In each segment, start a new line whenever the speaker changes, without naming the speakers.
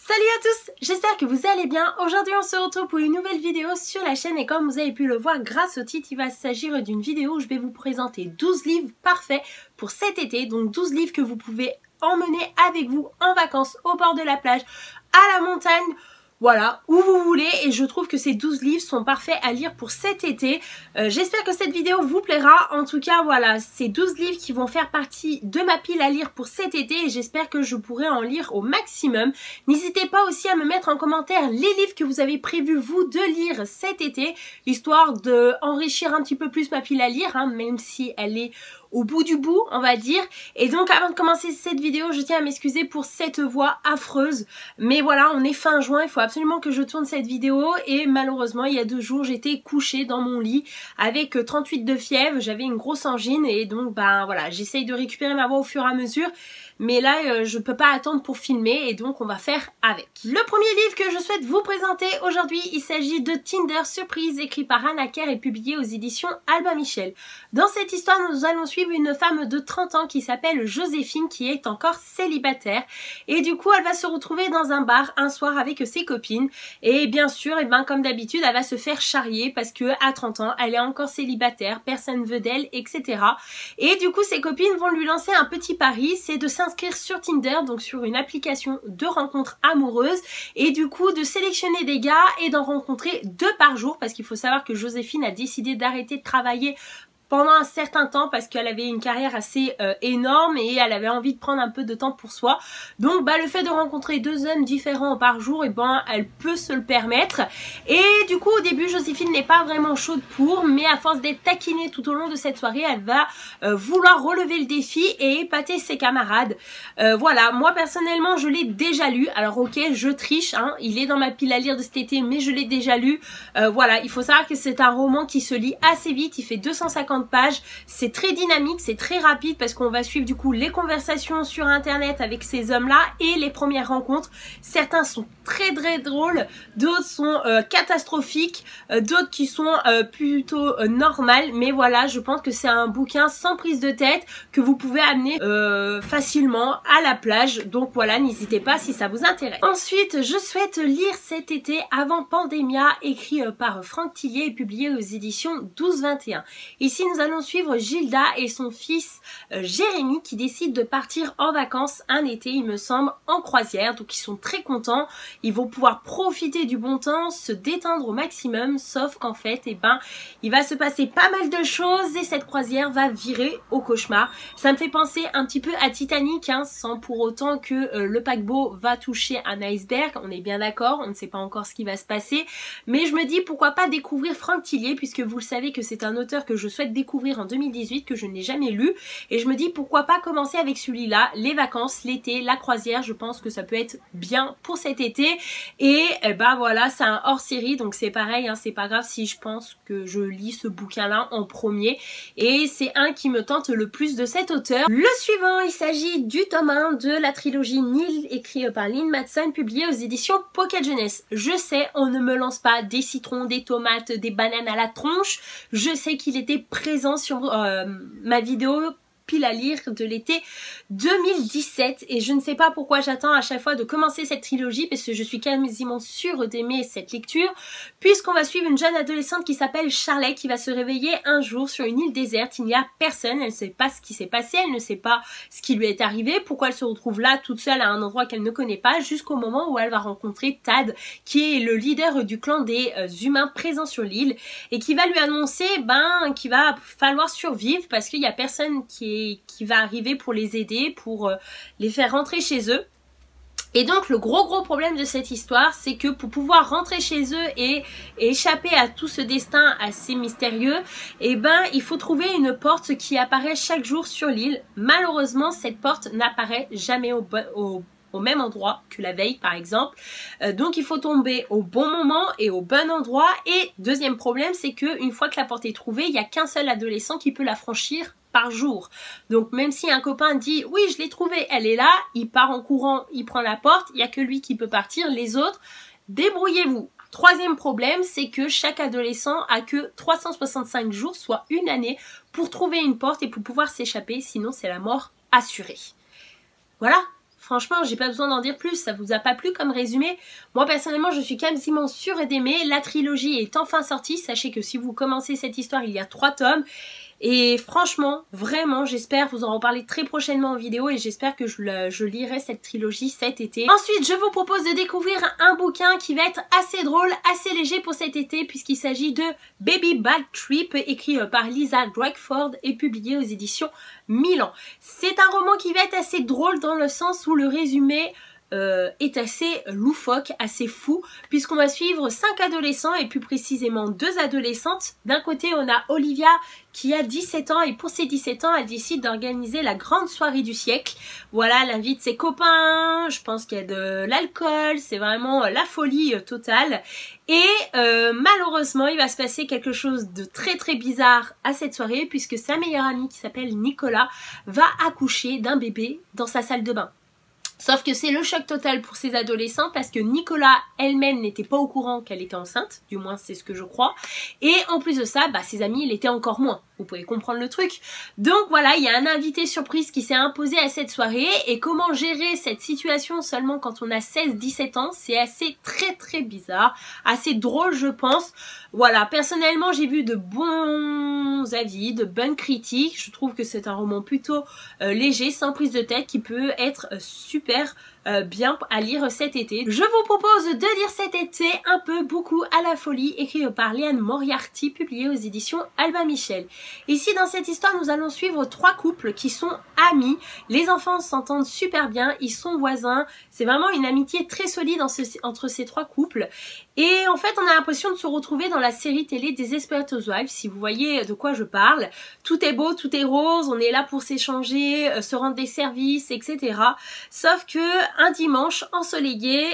Salut à tous, j'espère que vous allez bien. Aujourd'hui on se retrouve pour une nouvelle vidéo sur la chaîne et comme vous avez pu le voir grâce au titre, il va s'agir d'une vidéo où je vais vous présenter 12 livres parfaits pour cet été. Donc 12 livres que vous pouvez emmener avec vous en vacances au bord de la plage, à la montagne, voilà, où vous voulez, et je trouve que ces 12 livres sont parfaits à lire pour cet été. J'espère que cette vidéo vous plaira. En tout cas, voilà, c'est 12 livres qui vont faire partie de ma pile à lire pour cet été et j'espère que je pourrai en lire au maximum. N'hésitez pas aussi à me mettre en commentaire les livres que vous avez prévu vous de lire cet été, histoire d'enrichir un petit peu plus ma pile à lire, hein, même si elle est au bout du bout, on va dire. Et donc avant de commencer cette vidéo, je tiens à m'excuser pour cette voix affreuse. Mais voilà, on est fin juin, il faut absolument que je tourne cette vidéo. Et malheureusement, il y a 2 jours, j'étais couchée dans mon lit avec 38 de fièvre. J'avais une grosse angine et donc ben voilà, j'essaye de récupérer ma voix au fur et à mesure. Mais là, je peux pas attendre pour filmer et donc on va faire avec. Le premier livre que je souhaite vous présenter aujourd'hui, il s'agit de Tinder Surprise, écrit par Anna Kerr et publié aux éditions Albin Michel. Dans cette histoire, nous allons suivre une femme de 30 ans qui s'appelle Joséphine, qui est encore célibataire. Et du coup, elle va se retrouver dans un bar un soir avec ses copines. Et bien sûr, et ben, comme d'habitude, elle va se faire charrier parce que à 30 ans, elle est encore célibataire, personne ne veut d'elle, etc. Et du coup, ses copines vont lui lancer un petit pari, c'est de s'inscrire sur Tinder, donc sur une application de rencontres amoureuses, et du coup de sélectionner des gars et d'en rencontrer 2 par jour, parce qu'il faut savoir que Joséphine a décidé d'arrêter de travailler pendant un certain temps parce qu'elle avait une carrière assez énorme et elle avait envie de prendre un peu de temps pour soi. Donc bah, le fait de rencontrer 2 hommes différents par jour, et ben elle peut se le permettre. Et du coup au début Joséphine n'est pas vraiment chaude pour, mais à force d'être taquinée tout au long de cette soirée, elle va vouloir relever le défi et épater ses camarades. Voilà, moi personnellement je l'ai déjà lu. Alors ok, je triche, hein, il est dans ma pile à lire de cet été, mais je l'ai déjà lu. Voilà, il faut savoir que c'est un roman qui se lit assez vite, il fait 250 pages, c'est très dynamique, c'est très rapide parce qu'on va suivre du coup les conversations sur internet avec ces hommes là et les premières rencontres. Certains sont très drôles, d'autres sont catastrophiques, d'autres qui sont plutôt normales, mais voilà, je pense que c'est un bouquin sans prise de tête que vous pouvez amener facilement à la plage, donc voilà, n'hésitez pas si ça vous intéresse. Ensuite, je souhaite lire cet été Avant Pandémia, écrit par Franck Tillier et publié aux éditions 12-21. Ici, nous allons suivre Gilda et son fils Jérémy qui décident de partir en vacances un été, il me semble, en croisière. Donc ils sont très contents, ils vont pouvoir profiter du bon temps, se détendre au maximum, sauf qu'en fait, eh ben, il va se passer pas mal de choses et cette croisière va virer au cauchemar. Ça me fait penser un petit peu à Titanic, hein, sans pour autant que le paquebot va toucher un iceberg. On est bien d'accord, on ne sait pas encore ce qui va se passer, mais je me dis pourquoi pas découvrir Franck Tillier, puisque vous le savez que c'est un auteur que je souhaite découvrir en 2018, que je n'ai jamais lu, et je me dis pourquoi pas commencer avec celui-là, les vacances, l'été, la croisière. Je pense que ça peut être bien pour cet été et bah voilà, c'est un hors-série, donc c'est pareil, hein, c'est pas grave si je pense que je lis ce bouquin-là en premier, et c'est un qui me tente le plus de cet auteur. Le suivant, il s'agit du tome 1 de la trilogie Nil, écrit par Lynn Matson, publié aux éditions Pocket Jeunesse. Je sais, on ne me lance pas des citrons, des tomates, des bananes à la tronche, je sais qu'il était présent sur ma vidéo pile à lire de l'été 2017 et je ne sais pas pourquoi j'attends à chaque fois de commencer cette trilogie parce que je suis quasiment sûre d'aimer cette lecture, puisqu'on va suivre une jeune adolescente qui s'appelle Charlotte qui va se réveiller un jour sur une île déserte. Il n'y a personne, elle ne sait pas ce qui s'est passé, elle ne sait pas ce qui lui est arrivé, pourquoi elle se retrouve là toute seule à un endroit qu'elle ne connaît pas, jusqu'au moment où elle va rencontrer Tad qui est le leader du clan des humains présents sur l'île et qui va lui annoncer qu'il va falloir survivre parce qu'il n'y a personne qui va arriver pour les aider, pour les faire rentrer chez eux. Et donc le gros problème de cette histoire, c'est que pour pouvoir rentrer chez eux et échapper à tout ce destin assez mystérieux, eh ben il faut trouver une porte qui apparaît chaque jour sur l'île. Malheureusement, cette porte n'apparaît jamais au même endroit que la veille par exemple, donc il faut tomber au bon moment et au bon endroit. Et deuxième problème, c'est que une fois que la porte est trouvée, il n'y a qu'un seul adolescent qui peut la franchir par jour. Donc même si un copain dit oui je l'ai trouvée, elle est là, il part en courant, il prend la porte, il n'y a que lui qui peut partir, les autres débrouillez-vous. Troisième problème, c'est que chaque adolescent a que 365 jours, soit une année, pour trouver une porte et pour pouvoir s'échapper, sinon c'est la mort assurée. Voilà. Franchement, j'ai pas besoin d'en dire plus, ça vous a pas plu comme résumé? Moi personnellement, je suis quasiment sûre d'aimer. La trilogie est enfin sortie. Sachez que si vous commencez cette histoire, il y a 3 tomes. Et franchement, vraiment, j'espère vous en reparler très prochainement en vidéo et j'espère que je lirai cette trilogie cet été. Ensuite, je vous propose de découvrir un bouquin qui va être assez drôle, assez léger pour cet été puisqu'il s'agit de Baby Bad Trip, écrit par Lisa Drakeford et publié aux éditions Milan. C'est un roman qui va être assez drôle dans le sens où le résumé est assez loufoque, assez fou, puisqu'on va suivre 5 adolescents et plus précisément 2 adolescentes. D'un côté on a Olivia qui a 17 ans et pour ses 17 ans elle décide d'organiser la grande soirée du siècle. Voilà, elle invite ses copains, je pense qu'il y a de l'alcool, c'est vraiment la folie totale. Et malheureusement il va se passer quelque chose de très bizarre à cette soirée puisque sa meilleure amie qui s'appelle Nicolas va accoucher d'un bébé dans sa salle de bain. Sauf que c'est le choc total pour ces adolescents parce que Nicolas elle-même n'était pas au courant qu'elle était enceinte, du moins c'est ce que je crois. Et en plus de ça, ses amis l'étaient encore moins. Vous pouvez comprendre le truc. Donc voilà, il y a un invité surprise qui s'est imposé à cette soirée. Et comment gérer cette situation seulement quand on a 16-17 ans, c'est assez très bizarre, assez drôle je pense. Voilà, personnellement j'ai vu de bons avis, de bonnes critiques. Je trouve que c'est un roman plutôt léger, sans prise de tête, qui peut être super bien à lire cet été. Je vous propose de lire cet été Un peu, beaucoup, à la folie, écrit par Liane Moriarty, publié aux éditions Albin Michel. Ici dans cette histoire nous allons suivre 3 couples qui sont amis. Les enfants s'entendent super bien, ils sont voisins, c'est vraiment une amitié très solide entre ces 3 couples. Et en fait on a l'impression de se retrouver dans la série télé des Desperate Housewives, si vous voyez de quoi je parle. Tout est beau, tout est rose, on est là pour s'échanger, se rendre des services, etc. Sauf que un dimanche ensoleillé,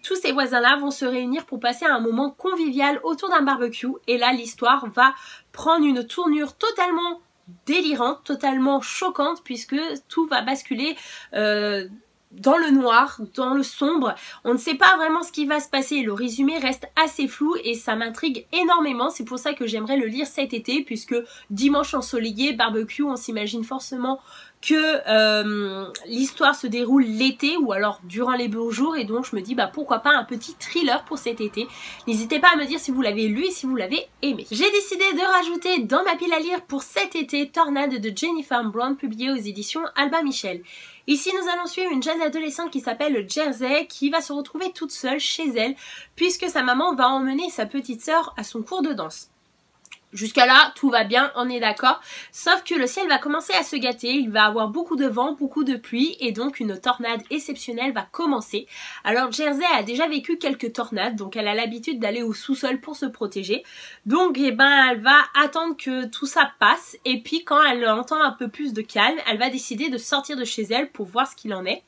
tous ces voisins-là vont se réunir pour passer un moment convivial autour d'un barbecue. Et là l'histoire va prendre une tournure totalement délirante, totalement choquante, puisque tout va basculer dans le noir, dans le sombre. On ne sait pas vraiment ce qui va se passer. Le résumé reste assez flou et ça m'intrigue énormément. C'est pour ça que j'aimerais le lire cet été, puisque dimanche ensoleillé, barbecue, on s'imagine forcément que l'histoire se déroule l'été ou alors durant les beaux jours, et donc je me dis pourquoi pas un petit thriller pour cet été. N'hésitez pas à me dire si vous l'avez lu et si vous l'avez aimé. J'ai décidé de rajouter dans ma pile à lire pour cet été Tornade de Jennifer Brown, publié aux éditions Albin Michel. Ici nous allons suivre une jeune adolescente qui s'appelle Jersey, qui va se retrouver toute seule chez elle puisque sa maman va emmener sa petite sœur à son cours de danse. Jusqu'à là, tout va bien, on est d'accord. Sauf que le ciel va commencer à se gâter, il va avoir beaucoup de vent, beaucoup de pluie et donc une tornade exceptionnelle va commencer. Alors Jersey a déjà vécu quelques tornades, donc elle a l'habitude d'aller au sous-sol pour se protéger. Donc elle va attendre que tout ça passe et puis quand elle entend un peu plus de calme, elle va décider de sortir de chez elle pour voir ce qu'il en est.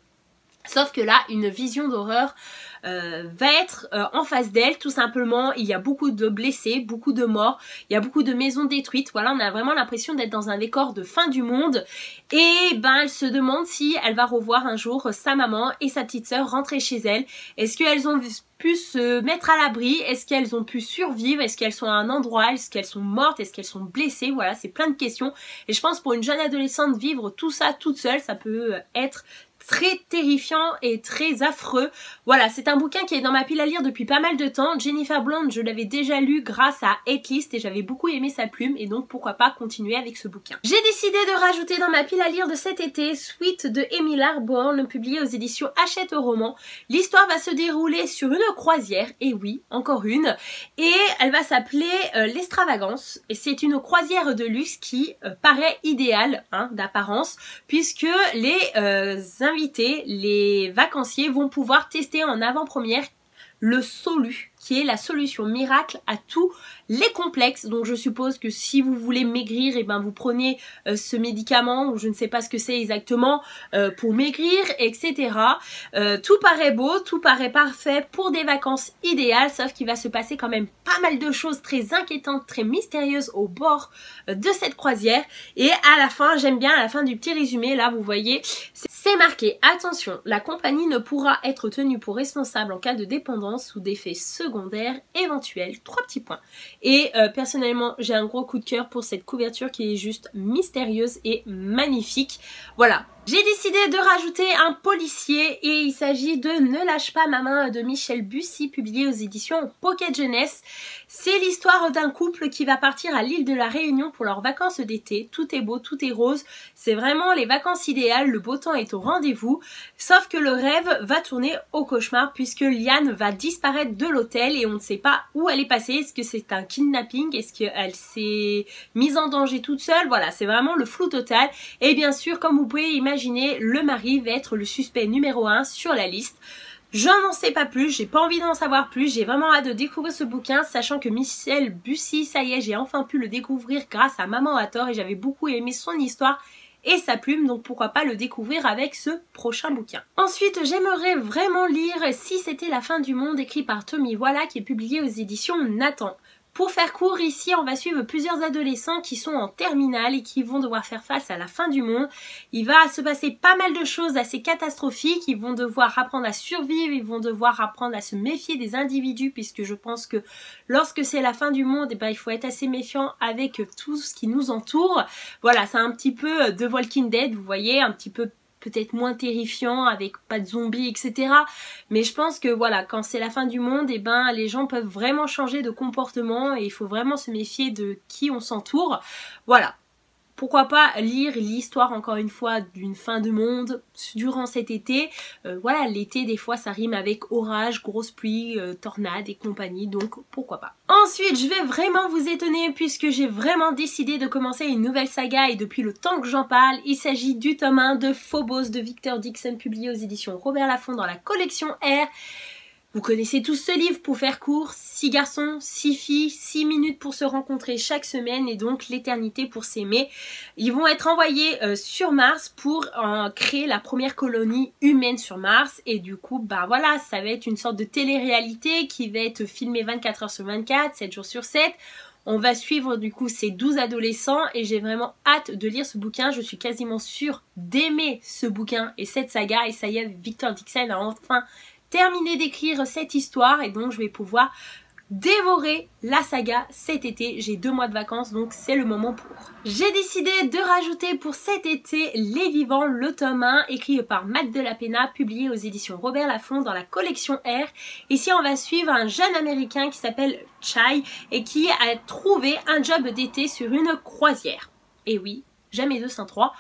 Sauf que là, une vision d'horreur va être en face d'elle, tout simplement. Il y a beaucoup de blessés, beaucoup de morts, il y a beaucoup de maisons détruites. Voilà, on a vraiment l'impression d'être dans un décor de fin du monde. Et elle se demande si elle va revoir un jour sa maman et sa petite sœur rentrer chez elle. Est-ce qu'elles ont pu se mettre à l'abri? Est-ce qu'elles ont pu survivre? Est-ce qu'elles sont à un endroit? Est-ce qu'elles sont mortes? Est-ce qu'elles sont blessées? Voilà, c'est plein de questions. Et je pense pour une jeune adolescente, vivre tout ça toute seule, ça peut être très terrifiant et très affreux. Voilà, c'est un bouquin qui est dans ma pile à lire depuis pas mal de temps. Jennifer Brown, je l'avais déjà lu grâce à Hatelist et j'avais beaucoup aimé sa plume et donc pourquoi pas continuer avec ce bouquin. J'ai décidé de rajouter dans ma pile à lire de cet été Sweet de Emily Arborn, publié aux éditions Hachette Roman. L'histoire va se dérouler sur une croisière, et oui, encore une, et elle va s'appeler l'Extravagance. Et c'est une croisière de luxe qui paraît idéale d'apparence, puisque les invités, les vacanciers vont pouvoir tester en avant-première le Solu, qui est la solution miracle à tous les complexes. Donc je suppose que si vous voulez maigrir, et vous prenez ce médicament, ou je ne sais pas ce que c'est exactement, pour maigrir, etc. Tout paraît beau, tout paraît parfait pour des vacances idéales, sauf qu'il va se passer quand même pas mal de choses très inquiétantes, très mystérieuses au bord de cette croisière. Et à la fin, j'aime bien à la fin du petit résumé, là vous voyez, c'est marqué: attention, la compagnie ne pourra être tenue pour responsable en cas de dépendance ou d'effets secondaires éventuels. 3 petits points. Et personnellement, j'ai un gros coup de cœur pour cette couverture qui est juste mystérieuse et magnifique. Voilà. J'ai décidé de rajouter un policier et il s'agit de Ne lâche pas ma main de Michel Bussy, publié aux éditions Pocket Jeunesse. C'est l'histoire d'un couple qui va partir à l'île de la Réunion pour leurs vacances d'été. Tout est beau, tout est rose. C'est vraiment les vacances idéales, le beau temps est au rendez-vous. Sauf que le rêve va tourner au cauchemar puisque Liane va disparaître de l'hôtel et on ne sait pas où elle est passée. Est-ce que c'est un kidnapping? Est-ce qu'elle s'est mise en danger toute seule? Voilà, c'est vraiment le flou total. Et bien sûr, comme vous pouvez imaginer, le mari va être le suspect numéro 1 sur la liste. Je n'en sais pas plus, j'ai pas envie d'en savoir plus, j'ai vraiment hâte de découvrir ce bouquin, sachant que Michel Bussy, ça y est, j'ai enfin pu le découvrir grâce à Maman a tort et j'avais beaucoup aimé son histoire et sa plume, donc pourquoi pas le découvrir avec ce prochain bouquin. Ensuite, j'aimerais vraiment lire Si c'était la fin du monde, écrit par Tommy Voilà, qui est publié aux éditions Nathan. Pour faire court, ici on va suivre plusieurs adolescents qui sont en terminale et qui vont devoir faire face à la fin du monde. Il va se passer pas mal de choses assez catastrophiques, ils vont devoir apprendre à survivre, ils vont devoir apprendre à se méfier des individus puisque je pense que lorsque c'est la fin du monde, il faut être assez méfiant avec tout ce qui nous entoure. Voilà, c'est un petit peu The Walking Dead, vous voyez, un petit peu peut-être moins terrifiant, avec pas de zombies, etc. Mais je pense que voilà, quand c'est la fin du monde, les gens peuvent vraiment changer de comportement et il faut vraiment se méfier de qui on s'entoure. Voilà. Pourquoi pas lire l'histoire encore une fois d'une fin de monde durant cet été. Voilà, l'été des fois ça rime avec orage, grosse pluie, tornade et compagnie, donc pourquoi pas. Ensuite, je vais vraiment vous étonner puisque j'ai vraiment décidé de commencer une nouvelle saga et depuis le temps que j'en parle, il s'agit du tome 1 de Phobos de Victor Dixon, publié aux éditions Robert Laffont dans la collection R. Vous connaissez tous ce livre, pour faire court, 6 garçons, 6 filles, 6 minutes pour se rencontrer chaque semaine et donc l'éternité pour s'aimer. Ils vont être envoyés sur Mars pour créer la première colonie humaine sur Mars et du coup, voilà, ça va être une sorte de télé-réalité qui va être filmée 24 heures sur 24, 7 jours sur 7. On va suivre du coup ces 12 adolescents et j'ai vraiment hâte de lire ce bouquin. Je suis quasiment sûre d'aimer ce bouquin et cette saga et ça y est, Victor Dixon a enfin terminé d'écrire cette histoire et donc je vais pouvoir dévorer la saga cet été. J'ai 2 mois de vacances donc c'est le moment pour. J'ai décidé de rajouter pour cet été Les Vivants, le tome 1 écrit par Matt Delapena, publié aux éditions Robert Laffont dans la collection R. Ici on va suivre un jeune américain qui s'appelle Chai et qui a trouvé un job d'été sur une croisière. Et oui, jamais 2 sans 3.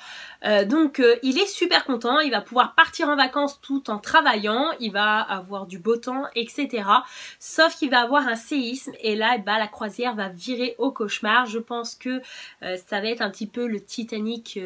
Donc il est super content, il va pouvoir partir en vacances tout en travaillant, il va avoir du beau temps, etc. Sauf qu'il va avoir un séisme et là la croisière va virer au cauchemar. Je pense que ça va être un petit peu le Titanic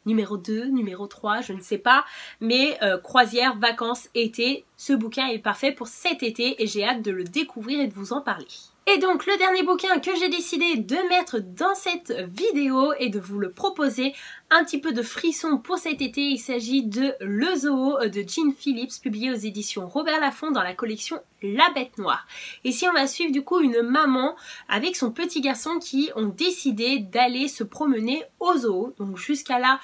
numéro 2, numéro 3, je ne sais pas. Mais croisière, vacances, été, ce bouquin est parfait pour cet été et j'ai hâte de le découvrir et de vous en parler. Et donc le dernier bouquin que j'ai décidé de mettre dans cette vidéo et de vous le proposer, un petit peu de frisson pour cet été, il s'agit de Le Zoo de Jean Phillips, publié aux éditions Robert Laffont dans la collection La Bête Noire. Ici on va suivre du coup une maman avec son petit garçon qui ont décidé d'aller se promener au zoo. Donc jusqu'à là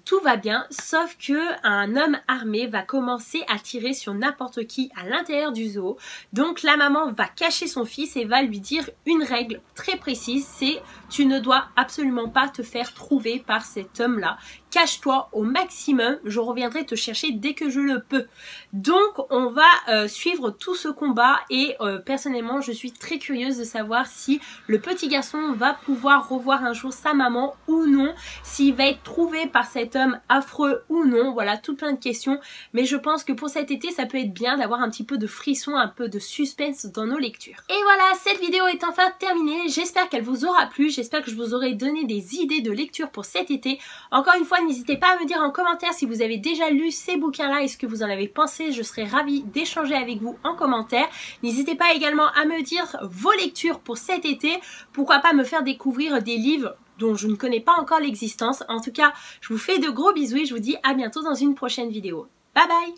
tout va bien, sauf que un homme armé va commencer à tirer sur n'importe qui à l'intérieur du zoo. Donc la maman va cacher son fils et va lui dire une règle très précise, c'est tu ne dois absolument pas te faire trouver par cet homme-là. Cache-toi au maximum, je reviendrai te chercher dès que je le peux. Donc on va suivre tout ce combat et personnellement je suis très curieuse de savoir si le petit garçon va pouvoir revoir un jour sa maman ou non, s'il va être trouvé par cet homme affreux ou non, voilà, tout plein de questions. Mais je pense que pour cet été ça peut être bien d'avoir un petit peu de frisson, un peu de suspense dans nos lectures. Et voilà, cette vidéo est enfin terminée, j'espère qu'elle vous aura plu, j'espère que je vous aurai donné des idées de lecture pour cet été. Encore une fois, n'hésitez pas à me dire en commentaire si vous avez déjà lu ces bouquins-là et ce que vous en avez pensé. Je serais ravie d'échanger avec vous en commentaire. N'hésitez pas également à me dire vos lectures pour cet été. Pourquoi pas me faire découvrir des livres dont je ne connais pas encore l'existence. En tout cas, je vous fais de gros bisous et je vous dis à bientôt dans une prochaine vidéo. Bye bye!